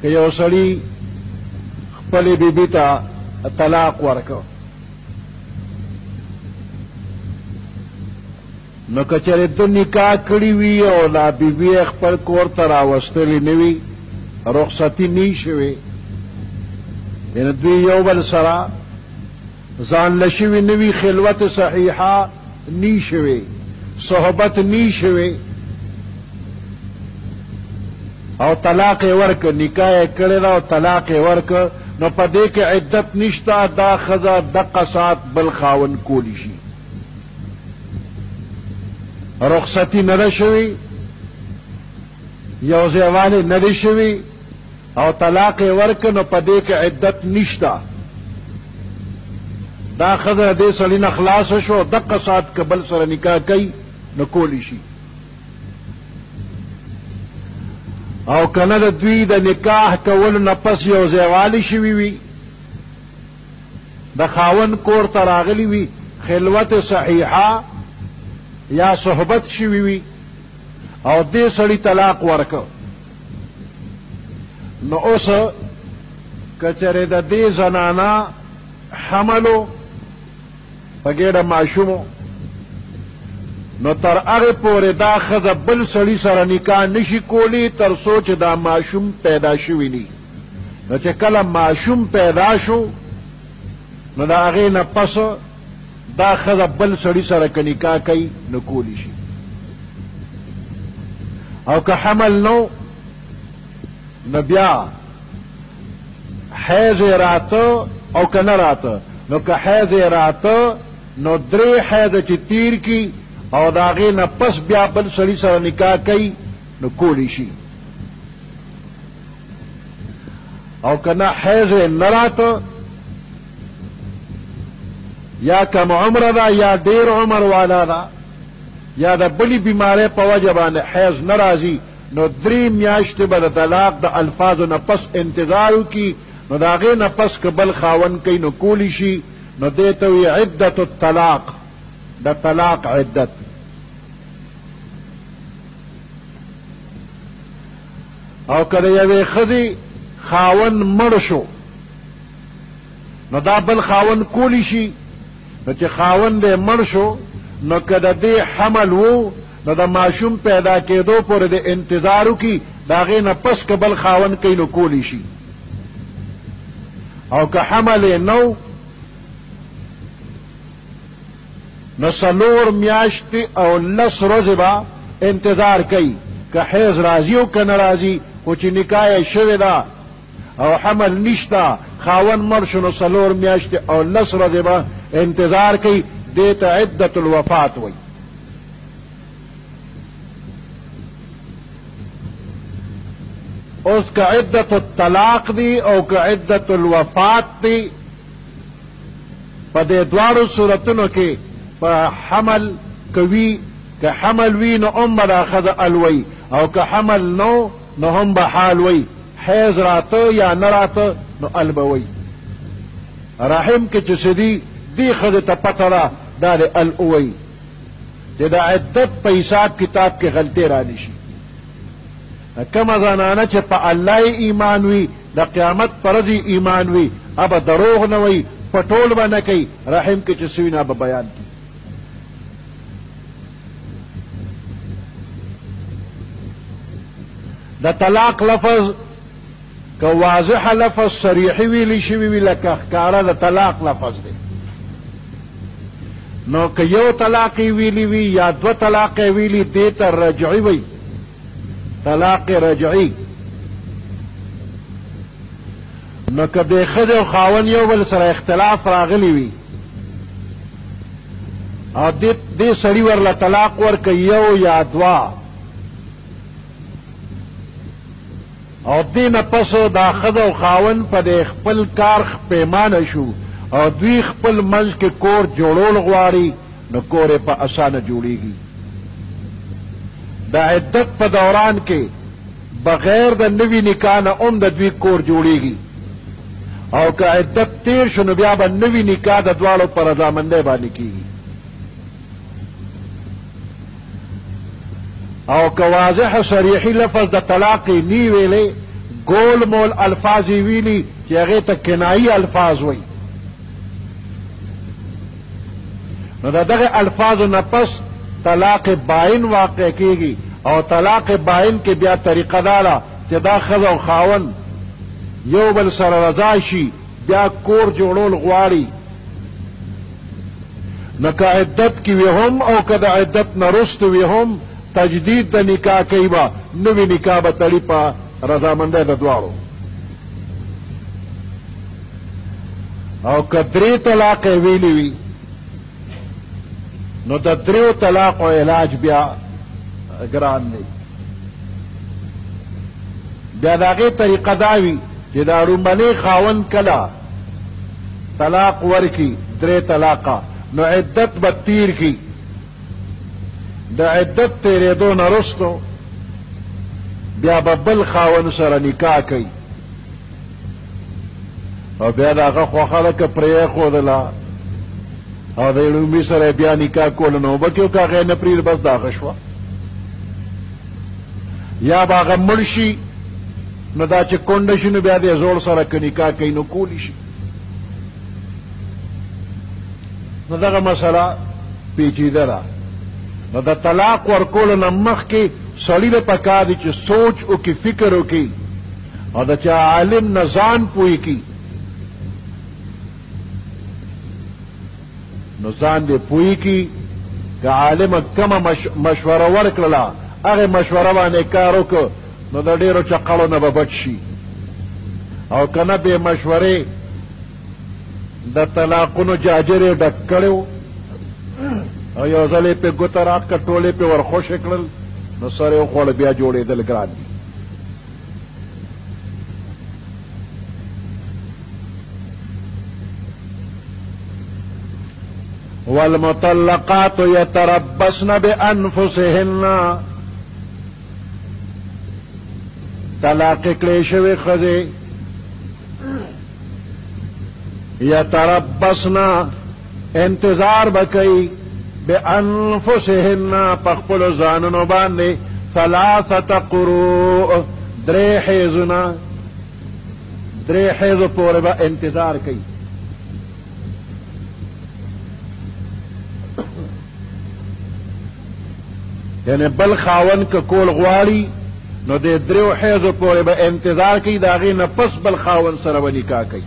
که یو سړي خپلې بیبي ته طلاق ورکړ، نو که چېرې ده نکاح کړي وي او لا بیبي یې خپل کور ته راوستلې نه وي، رخصتي نه شوې، یعنې دوی یو بل سره ځانله شوي نه وي، خلوت صحیحه نه شوې، صحبت نه شوې، او طلاق یې ورکړ، نکاح یې کړې ده او طلاق یې ورکړ، نو په دې کې عدت نشته، دا ښځه دقه ساعت بل خاوند کولی شي. رخصتی نه ده شوي، یو ځای والې نه ده شوي او طلاق یې ورکړ، نو په دې کې عدت نشته، دا ښځه دې سړي نه خلاصه شو، دقه ساعت که بل سره نکاح کوي نو کولی شي. او کنه د دوی د نکاح کولو نه پس یو ځای والی شوي وي، د خاوند کور ته راغلی وي، خلوت صحیحه یا صحبت شوي وي او دې سړي طلاق ورکړ، نو اوس که چېرې د دې زنانه حملو په ګېډه ماشومو، نو تر هغې پورې دا ښځه بل سړي سره نکاح نشي کولی تر څو چې دا ماشوم پیدا شوي ني. نو چې کله ماشوم پیدا شو نو د هغې نه پس دا ښځه بل سړي سره که نکاح کوي نو کولی شي. او که حمل نو نو بیا حیض یې راته او که نه راته، نو که حیض یې راته نو 3 حیض چې تیر کی او د هغې نه پس بیا بل سړي سره نکاح کوي نو کولی شي. او که نه حیض یې نه راته، یا کم عمره ده یا ډیر عمر والا ده، یا د بلی بیماری په وجه باندې حیض نه راځي، نو 3 میاشتې به د طلاق د الفاظو نه پس انتظار وکړي، نو د هغې نه پس که بل خاوند کوي نو کولی شي. نو دې ته وایي عدت الطلاق، د طلاق عدت. او که د یوې ښځې خاوند مړ شو نو دا بل خاوند کولی شي، نو چې خاوند یې مړ شو نو که د دې حمل وو نو د ماشوم پیدا کېدو پورې د انتظار وکړي، د هغې نه پس که بل خاوند کوي نو کولی شي. او که حمل یې نه نو 4 میاشتې او 10 ورځې به انتظار کوي، که حیض راځي او که نه راځي، خو چې نکاح یې شوې ده او حمل نشته، خاوند مړ شو، نو 4 میاشتې او 10 ورځې به انتظار کوي. دې ته عدت الوفات وایي. اوس که عدت الطلاق دی او که عدت الوفات دی، په دې دواړو صورتونو کې په حمل کوي، که حمل وي نو هم به دا ښځه الوي، او که حمل نو نو هم به حال وي، حیض راته یا نه راته نو ال به وي. رحم کې چې څه دي دې ښځې ته پته ده، دا د ال ووي چې د عدت په حساب کتاب کې غلطۍ را نشي. کومه زنانه چې په الله ایمان وي، د قیامت په ورځ ایمان وي، ابه دروغ نه وي، پټول به نه کوي، رحم کې چې څه وي نه به بیان کړي. د طلاق لفظ که واضح لفظ صریحي ویلی شوي وي، لکه ښکاره د طلاق لفظ دی، نو که یو طلاق ویلی وي یا 2 طلاق ویلی، دې ته رجعي وي، طلاق رجعي. نو که د ښځې او خاوند یو بل سره اختلاف راغلی وي او دې سړي ورله طلاق ورکړي 1 یا 2، او دې نه پس دا ښځه او خاوند په دې خپل کار پیمانه شو او دوی خپل منځ کې کور جوړول غواړي، نو کور یې په اسانه جوړیږي. د عدت په دوران کې بغیر د نوي نکاح نه هم د دوی کور جوړیږي، او که عدت تیر شو نو بیا به نوي نکاح د دواړو په رضامندۍ باندې کیږي. او که واضح صریحي لفظ د طلاق نی ویلې، گول مول الفاظ ویلی چې هغه ته کنایي الفاظ وای. نو دغه الفاظو نه پس طلاق باین واقع کیږي او طلاق باین کې بیا طریقه داره چې دا ښځه او خاوند یو بل سره رضا شي بیا کور جوړول غواړي نو که عدت کې وي هم او که د عدت نه رسته وي هم تجدید د نکاح کوي به نوي نکاح به تړي په رضامندۍ د دواړو. او که درې طلاق یې ویلي وي نو د دریو طلاقو علاج بیا ګران دی. بیا د هغې طریقه دا وي چې دا لومبنی خاوند کله طلاق ورکي درې طلاقه نو عدت به تیر کی. د عدت تیرېدو نه رستو بیا به بل خاوند سره نکاح کوي او بیا د هغه خوښه ده که پرېښودله او د لومبي سره بیا نکاح کوله نو به کیو که هغې نه پرېږدي بس د هغه شوه. یا به هغه مړ شي نو دا چې کونډه شي نو بیا د زوړ سره که نکاح کوي نو کولی شي. نو دغه مسله پیچیده ده. نو د طلاق ورکولو نه مخکې سړي له پکار دي چې سوچ وکړي فکر وکړي او د چا عالم نه ځان پوه کړي نو ځان دې پوه کړي که عالمه کومه مشوره ورکړله هغې مشوره باندې کار وکړه نو د ډېرو چقړو نه به بچ شي او که نه بې مشورې د طلاقونو جاجر یې ډک کړی او یو ځل یې پې ګوته رات که ټول یې پې ورخوشې کړل نو سر یې وخوړه بیا جوړېدل ګران دي. والمطلقات يتربصن بأنفسهن طلاق کړې شوې ښځې يتربصن انتظار بکئی بانفسهن پخپلو ځانونو باندې ثلاثه قروء درې حیضو پورې به انتظار کوي. یعنی بل خاون که کول غواړي نو د دریو حیضو پورې به انتظار کوي د هغې نه پس بل خاون سره به نکاح کوي.